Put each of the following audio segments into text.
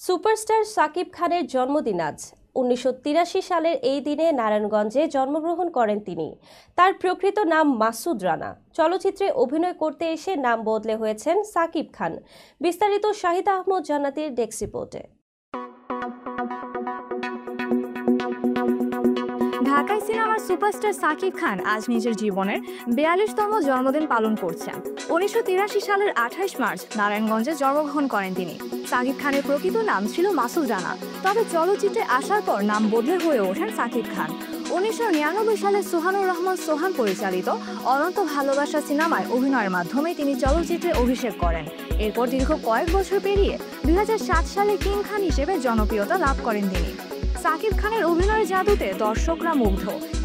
Superstar Shakib খানের জন্মদিন আজ। ১৯৮৩ সালের এই দিনে নারায়ণগঞ্জে জন্মগ্রহণ করেন তিনি। তার প্রকৃত নাম মাসুদ রানা। চলচ্চিত্রে অভিনয় করতে এসে নাম বদলে হয়েছেন সাকিব খান। বিস্তারিত শাহিদ আহমদ জান্নাতীর ডেস্ক রিপোর্টে। ঢাকায় সিনেমার সুপারস্টার সাকিব খান আজ নিজের জীবনের ৪২তম জন্মদিন পালন করছেন। ১৯৮৩ সালের ২৮ মার্চ নারায়ণগঞ্জে জন্মগ্রহণ করেন তিনি। সাকিব খানের প্রকৃত নাম ছিল মাসুদ রানা, তবে চলচ্চিত্রে আসার পর নাম বদলে হয়ে ওঠেন সাকিব খান। ১৯৯৯ সালে সোহানুর রহমান সোহান পরিচালিত অনন্ত ভালোবাসা সিনেমায় অভিনয়ের মাধ্যমে তিনি চলচ্চিত্রে অভিষেক করেন। এরপর দীর্ঘ কয়েক বছর পেরিয়ে ২০০৭ সালে কিং খান হিসেবে জনপ্রিয়তা লাভ করেন তিনি। সাকিব খানের অভিনয়ের জাদুতে দর্শকরা মুগ্ধ।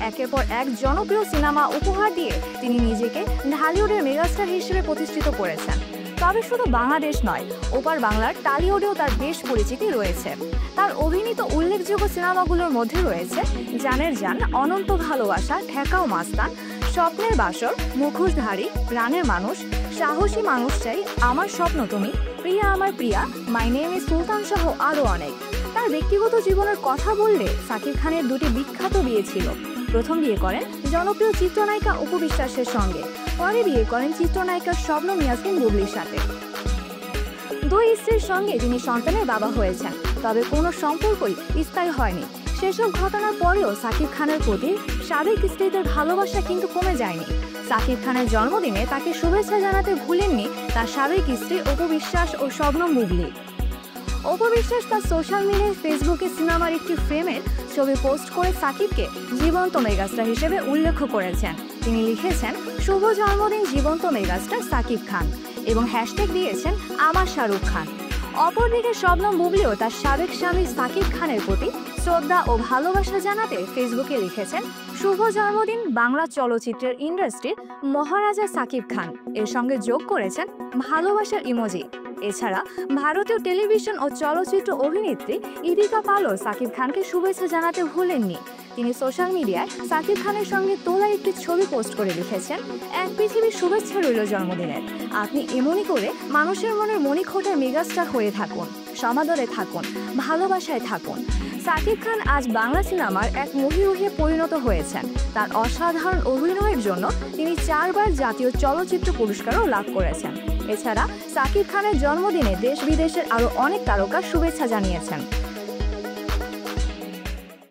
একের পর এক জনপ্রিয় সিনেমা উপহার দিয়ে তিনি নিজেকে ঢালিউডের মেগাস্টার হিসেবে প্রতিষ্ঠিত করেছেন। তবে শুধু বাংলাদেশ নয়, ওপার বাংলার টালিউডেও তার বেশ পরিচিতি রয়েছে। তার অভিনীত উল্লেখযোগ্য সিনেমাগুলোর মধ্যে রয়েছে জানের জান, অনন্ত ভালোবাসা, ঠেকাও মাস্তান, স্বপ্নের বাসর, মুখোশধারী, প্রাণের মানুষ, সাহসী মানুষ চাই, আমার স্বপ্ন তুমি, প্রিয়া আমার প্রিয়া, মাই নেম ইজ সুলতান সহ আরও অনেক। তার ব্যক্তিগত জীবনের কথা বললে সাকিব খানের দুটি বিখ্যাত বিয়ে ছিল। প্রথম বিয়ে করেন জনপ্রিয় চিত্রনায়িকা অপু বিশ্বাসের সঙ্গে, পরে বিয়ে করেন চিত্রনায়িকা শবনম ইয়াসমিন বুবলির সাথে। দুই স্ত্রীর সঙ্গে তিনি সন্তানের বাবা হয়েছেন, তবে কোনো সম্পর্কই স্থায়ী হয়নি। সেসব ঘটনার পরেও সাকিব খানের প্রতি সাবেক স্ত্রীদের ভালোবাসা কিন্তু কমে যায়নি। সাকিব খানের জন্মদিনে তাকে শুভেচ্ছা জানাতে ভুলেননি তার সাবেক স্ত্রী অপু বিশ্বাস ও শবনম বুবলি। অপু বিশ্বাস তার সোশ্যাল মিডিয়ায় ফেসবুকে সিনেমার একটি ফ্রেমের ছবি পোস্ট করে সাকিবকে জীবন্ত মেগাস্টার হিসেবে উল্লেখ করেছেন। তিনি লিখেছেন, শুভ জন্মদিন জীবন্ত মেগাস্টার সাকিব খান, এবং হ্যাশট্যাগ দিয়েছেন আমার শাহরুখ খান। অপরদিকে শবনম বুবলিও তার সাবেক স্বামী সাকিব খানের প্রতি শ্রদ্ধা ও ভালোবাসা জানাতে ফেসবুকে লিখেছেন, শুভ জন্মদিন বাংলা চলচ্চিত্রের ইন্ডাস্ট্রির মহারাজা সাকিব খান। এর সঙ্গে যোগ করেছেন ভালোবাসার ইমোজি। এছাড়া ভারতীয় টেলিভিশন ও চলচ্চিত্র অভিনেত্রী ইদিকা পালও সাকিব খানকে শুভেচ্ছা জানাতে ভুলেননি। তিনি সোশ্যাল মিডিয়ায় সাকিব খানের সঙ্গে তোলা একটি ছবি পোস্ট করে লিখেছেন, এক পৃথিবীর শুভেচ্ছা রইল জন্মদিনের। আপনি এমনই করে মানুষের মনের মণিখোঁটার মেগাস্টার হয়ে থাকুন, সমাদরে থাকুন, ভালোবাসায় থাকুন। সাকিব খান আজ বাংলা সিনেমার এক মহিরুহে পরিণত হয়েছেন। তার অসাধারণ অভিনয়ের জন্য তিনি 4 বার জাতীয় চলচ্চিত্র পুরস্কারও লাভ করেছেন। এছাড়া সাকিব খানের জন্মদিনে দেশ বিদেশের আরও অনেক তারকা শুভেচ্ছা জানিয়েছেন।